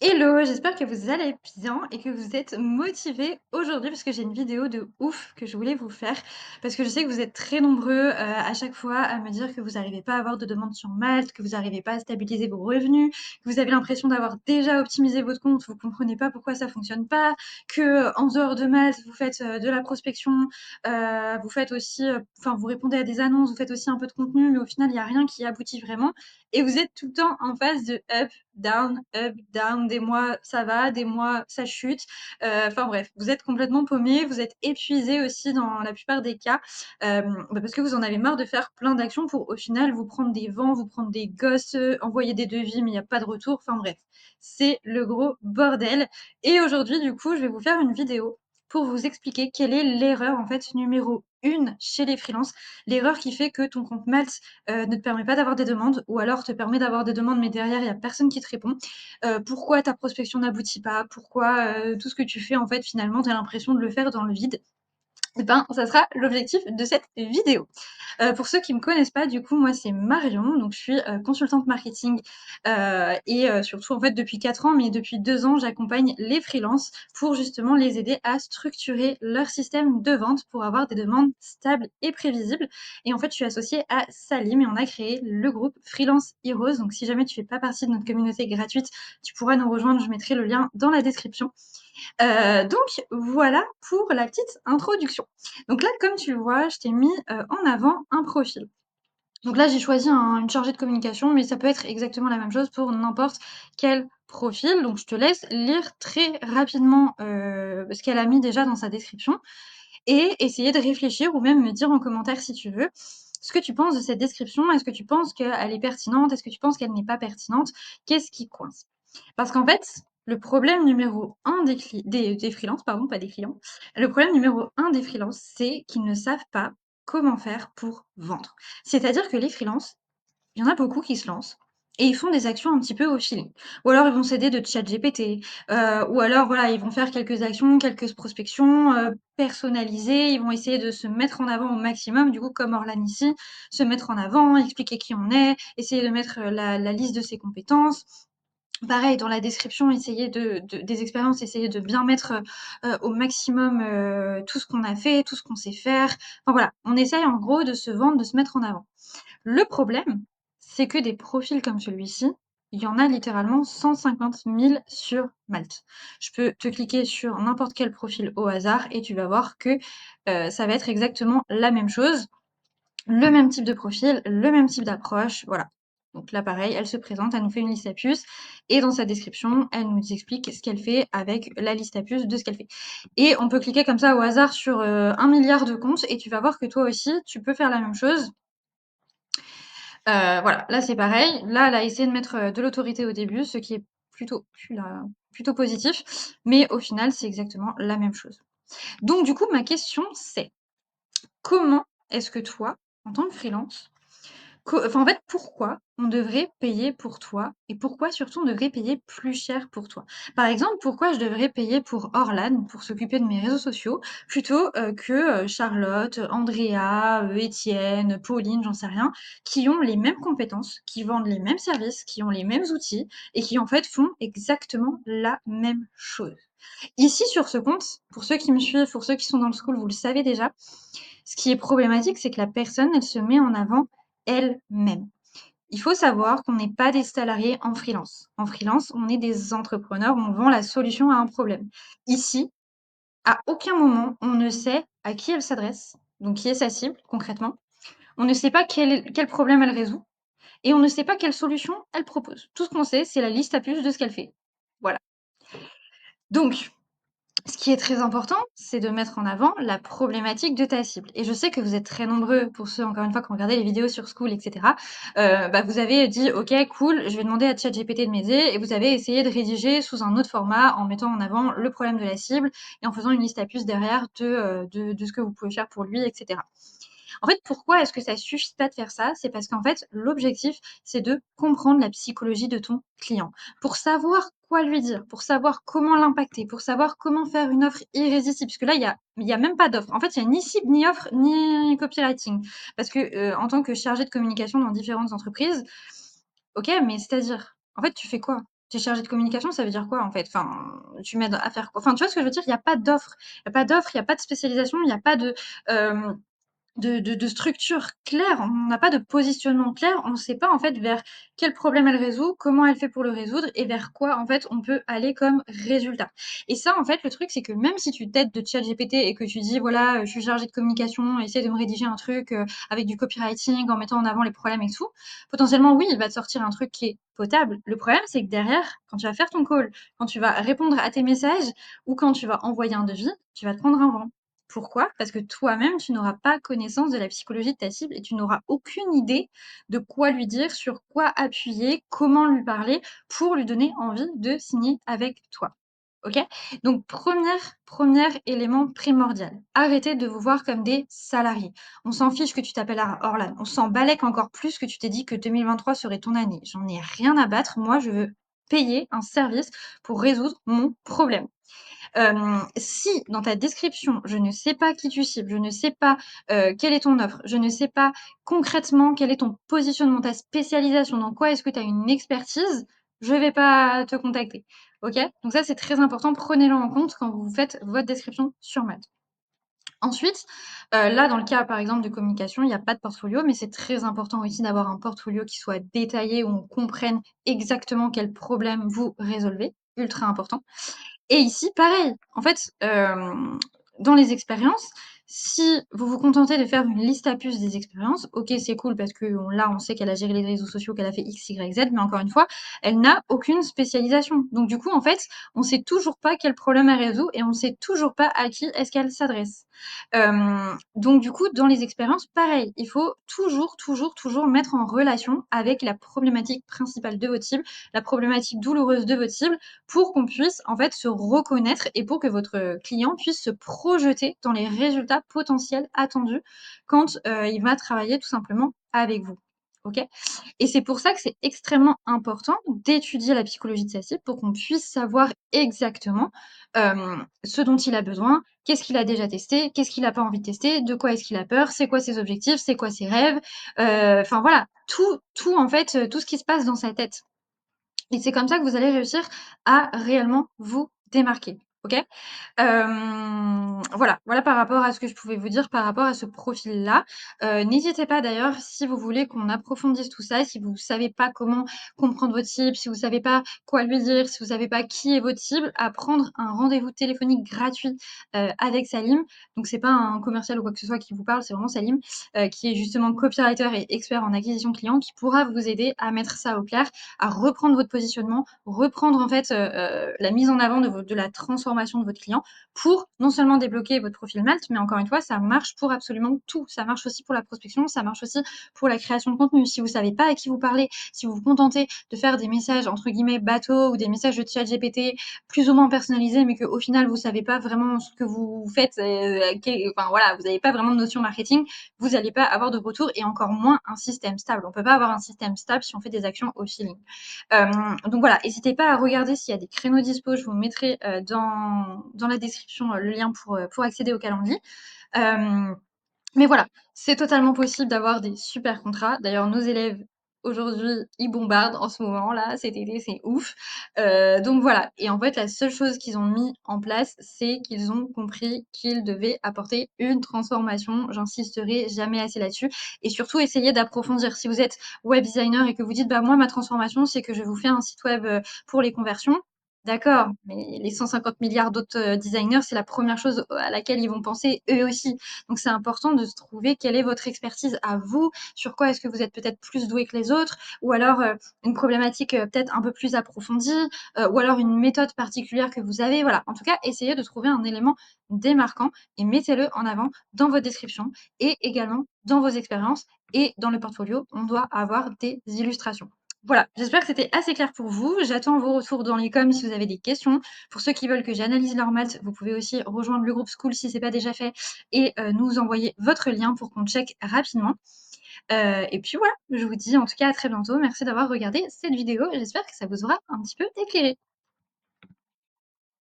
Hello, j'espère que vous allez bien et que vous êtes motivés aujourd'hui parce que j'ai une vidéo de ouf que je voulais vous faire. Parce que je sais que vous êtes très nombreux à chaque fois à me dire que vous n'arrivez pas à avoir de demande sur Malte, que vous n'arrivez pas à stabiliser vos revenus, que vous avez l'impression d'avoir déjà optimisé votre compte, vous comprenez pas pourquoi ça fonctionne pas, que en dehors de Malte, vous faites de la prospection, vous faites aussi, enfin vous répondez à des annonces, vous faites aussi un peu de contenu, mais au final il n'y a rien qui aboutit vraiment. Et vous êtes tout le temps en phase de up, down, des mois ça va, des mois ça chute. Enfin bref, vous êtes complètement paumé, vous êtes épuisé aussi dans la plupart des cas, parce que vous en avez marre de faire plein d'actions pour au final vous prendre des vents, vous prendre des ghosts, envoyer des devis mais il y a pas de retour, enfin bref, c'est le gros bordel. Et aujourd'hui du coup, je vais vous faire une vidéo pour vous expliquer quelle est l'erreur en fait numéro 1 chez les freelances. L'erreur qui fait que ton compte Malte ne te permet pas d'avoir des demandes ou alors te permet d'avoir des demandes mais derrière il y a personne qui te répond. Pourquoi ta prospection n'aboutit pas? Pourquoi, tout ce que tu fais en fait finalement tu as l'impression de le faire dans le vide? Et ben, ça sera l'objectif de cette vidéo. Pour ceux qui me connaissent pas, du coup, moi, c'est Marion, donc je suis, consultante marketing, surtout, en fait, depuis 4 ans, mais depuis 2 ans, j'accompagne les freelances pour justement les aider à structurer leur système de vente pour avoir des demandes stables et prévisibles. Et en fait, je suis associée à Salim et on a créé le groupe Freelance Heroes. Donc si jamais tu fais pas partie de notre communauté gratuite, tu pourras nous rejoindre, je mettrai le lien dans la description. Donc voilà pour la petite introduction. Donc là, comme tu le vois, je t'ai mis, en avant un profil. Donc là, j'ai choisi une chargée de communication, mais ça peut être exactement la même chose pour n'importe quel profil. Donc je te laisse lire très rapidement, ce qu'elle a mis déjà dans sa description et essayer de réfléchir ou même me dire en commentaire si tu veux, ce que tu penses de cette description. Est-ce que tu penses qu'elle est pertinente? Est-ce que tu penses qu'elle n'est pas pertinente? Qu'est-ce qui coince? Parce qu'en fait, le problème numéro un des freelances, pardon, pas des clients. Le problème numéro un des freelances, c'est qu'ils ne savent pas comment faire pour vendre. C'est-à-dire que les freelances, il y en a beaucoup qui se lancent et ils font des actions un petit peu au feeling. Ou alors ils vont s'aider de ChatGPT, ou alors voilà, ils vont faire quelques actions, quelques prospections, personnalisées. Ils vont essayer de se mettre en avant au maximum, du coup comme Orlan ici, se mettre en avant, expliquer qui on est, essayer de mettre, la liste de ses compétences. Pareil, dans la description, essayer des expériences, essayer de bien mettre, au maximum, tout ce qu'on a fait, tout ce qu'on sait faire. Enfin voilà, on essaye en gros de se vendre, de se mettre en avant. Le problème, c'est que des profils comme celui-ci, il y en a littéralement 150 000 sur Malte. Je peux te cliquer sur n'importe quel profil au hasard et tu vas voir que, ça va être exactement la même chose, le même type de profil, le même type d'approche, voilà. Donc là, pareil, elle se présente, elle nous fait une liste à puces et dans sa description, elle nous explique ce qu'elle fait avec la liste à puces de ce qu'elle fait. Et on peut cliquer comme ça au hasard sur, 1 milliard de comptes et tu vas voir que toi aussi, tu peux faire la même chose. Voilà, là c'est pareil. Là, elle a essayé de mettre, de l'autorité au début, ce qui est plutôt positif, mais au final, c'est exactement la même chose. Donc du coup, ma question c'est: comment est-ce que toi, en tant que freelance, en fait, pourquoi on devrait payer pour toi et pourquoi surtout on devrait payer plus cher pour toi? Par exemple, pourquoi je devrais payer pour Orlan pour s'occuper de mes réseaux sociaux plutôt, que, Charlotte, Andrea, Étienne, Pauline, j'en sais rien, qui ont les mêmes compétences, qui vendent les mêmes services, qui ont les mêmes outils et qui en fait font exactement la même chose. Ici sur ce compte, pour ceux qui me suivent, pour ceux qui sont dans le school, vous le savez déjà, ce qui est problématique, c'est que la personne, elle se met en avant elle-même. Il faut savoir qu'on n'est pas des salariés en freelance. En freelance, on est des entrepreneurs, on vend la solution à un problème. Ici, à aucun moment, on ne sait à qui elle s'adresse, donc qui est sa cible concrètement. On ne sait pas quel problème elle résout et on ne sait pas quelle solution elle propose. Tout ce qu'on sait, c'est la liste à puces de ce qu'elle fait. Voilà. Donc, ce qui est très important, c'est de mettre en avant la problématique de ta cible. Et je sais que vous êtes très nombreux, pour ceux, encore une fois, qui ont regardé les vidéos sur School, etc. Vous avez dit, OK, cool, je vais demander à ChatGPT de m'aider. Et vous avez essayé de rédiger sous un autre format en mettant en avant le problème de la cible et en faisant une liste à puces derrière de ce que vous pouvez faire pour lui, etc. En fait, pourquoi est-ce que ça suffit pas de faire ça? C'est parce qu'en fait, l'objectif, c'est de comprendre la psychologie de ton client. Pour savoir quoi lui dire, pour savoir comment l'impacter, pour savoir comment faire une offre irrésistible. Parce que là, il y a même pas d'offre. En fait, il y a ni cible, ni offre, ni copywriting. Parce que, en tant que chargée de communication dans différentes entreprises, OK, mais c'est-à-dire? En fait, tu fais quoi? Tu es chargé de communication, ça veut dire quoi en fait? Enfin, tu m'aides à faire quoi? Enfin, tu vois ce que je veux dire? Il y a pas d'offre. Il y a pas d'offre, il y a pas de spécialisation, il y a pas hem de structure claire, on n'a pas de positionnement clair, on ne sait pas en fait vers quel problème elle résout, comment elle fait pour le résoudre et vers quoi en fait on peut aller comme résultat. Et ça en fait le truc c'est que même si tu t'aides de ChatGPT et que tu dis voilà, je suis chargée de communication, essaie de me rédiger un truc, avec du copywriting en mettant en avant les problèmes et tout, potentiellement oui, il va te sortir un truc qui est potable. Le problème c'est que derrière, quand tu vas faire ton call, quand tu vas répondre à tes messages ou quand tu vas envoyer un devis, tu vas te prendre un vent. Pourquoi? Parce que toi-même, tu n'auras pas connaissance de la psychologie de ta cible et tu n'auras aucune idée de quoi lui dire, sur quoi appuyer, comment lui parler pour lui donner envie de signer avec toi. OK? Donc premier élément primordial, arrêtez de vous voir comme des salariés. On s'en fiche que tu t'appelles Orlan, on s'en balèque encore plus que tu t'es dit que 2023 serait ton année. J'en ai rien à battre, moi je veux payer un service pour résoudre mon problème. Si dans ta description, je ne sais pas qui tu cibles, je ne sais pas, quelle est ton offre, je ne sais pas concrètement quel est ton positionnement, ta spécialisation, dans quoi est-ce que tu as une expertise, je vais pas te contacter. OK? Donc ça, c'est très important, prenez-le en compte quand vous faites votre description sur Malte. Ensuite, là, dans le cas, par exemple, de communication, il y a pas de portfolio, mais c'est très important aussi d'avoir un portfolio qui soit détaillé, où on comprenne exactement quel problème vous résolvez, ultra important. Et ici, pareil. En fait, dans les expériences, si vous vous contentez de faire une liste à puces des expériences, OK, c'est cool parce que on sait qu'elle a géré les réseaux sociaux, qu'elle a fait X, Y, Z, mais encore une fois, elle n'a aucune spécialisation. Donc du coup, en fait, on sait toujours pas quel problème elle résout et on sait toujours pas à qui est-ce qu'elle s'adresse. Donc du coup, dans les expériences, pareil, il faut toujours, toujours, toujours mettre en relation avec la problématique principale de votre cible, la problématique douloureuse de votre cible, pour qu'on puisse en fait se reconnaître et pour que votre client puisse se projeter dans les résultats potentiels attendus quand il va travailler tout simplement avec vous. OK? Et c'est pour ça que c'est extrêmement important d'étudier la psychologie de sa cible pour qu'on puisse savoir exactement ce dont il a besoin, qu'est-ce qu'il a déjà testé, qu'est-ce qu'il n'a pas envie de tester, de quoi est-ce qu'il a peur, c'est quoi ses objectifs, c'est quoi ses rêves, enfin voilà, tout en fait, tout ce qui se passe dans sa tête. Et c'est comme ça que vous allez réussir à réellement vous démarquer. OK? Voilà par rapport à ce que je pouvais vous dire par rapport à ce profil-là. N'hésitez pas d'ailleurs si vous voulez qu'on approfondisse tout ça, si vous savez pas comment comprendre votre cible, si vous savez pas quoi lui dire, si vous savez pas qui est votre cible, à prendre un rendez-vous téléphonique gratuit, avec Salim. Donc c'est pas un commercial ou quoi que ce soit qui vous parle, c'est vraiment Salim, qui est justement copywriter et expert en acquisition client, qui pourra vous aider à mettre ça au clair, à reprendre votre positionnement, reprendre en fait, la mise en avant de la transformation de votre client pour non seulement débloquer votre profil Malte, mais encore une fois, ça marche pour absolument tout. Ça marche aussi pour la prospection, ça marche aussi pour la création de contenu. Si vous savez pas à qui vous parlez, si vous vous contentez de faire des messages entre guillemets bateaux ou des messages de chat GPT plus ou moins personnalisés, mais qu'au final vous savez pas vraiment ce que vous faites, enfin voilà, vous n'avez pas vraiment de notion marketing, vous n'allez pas avoir de retour et encore moins un système stable. On peut pas avoir un système stable si on fait des actions au feeling. Donc voilà, n'hésitez pas à regarder s'il y a des créneaux dispo, je vous mettrai dans la description le lien pour accéder au calendrier. Euh, mais voilà, c'est totalement possible d'avoir des super contrats. D'ailleurs, nos élèves, aujourd'hui, ils bombardent en ce moment, là, cet été, c'est ouf. Donc voilà. Et en fait, la seule chose qu'ils ont mis en place, c'est qu'ils ont compris qu'ils devaient apporter une transformation. J'insisterai jamais assez là-dessus. Et surtout, essayez d'approfondir. Si vous êtes web designer et que vous dites, bah moi, ma transformation, c'est que je vous fais un site web pour les conversions. D'accord, mais les 150 milliards d'autres designers, c'est la première chose à laquelle ils vont penser eux aussi. Donc c'est important de se trouver quelle est votre expertise à vous, sur quoi est-ce que vous êtes peut-être plus doué que les autres, ou alors une problématique peut-être un peu plus approfondie, ou alors une méthode particulière que vous avez. Voilà, en tout cas, essayez de trouver un élément démarquant et mettez-le en avant dans votre description et également dans vos expériences et dans le portfolio, on doit avoir des illustrations. Voilà, j'espère que c'était assez clair pour vous. J'attends vos retours dans les coms si vous avez des questions. Pour ceux qui veulent que j'analyse leur maths, vous pouvez aussi rejoindre le groupe School si ce n'est pas déjà fait et nous envoyer votre lien pour qu'on check rapidement. Et puis voilà, je vous dis en tout cas à très bientôt. Merci d'avoir regardé cette vidéo. J'espère que ça vous aura un petit peu éclairé.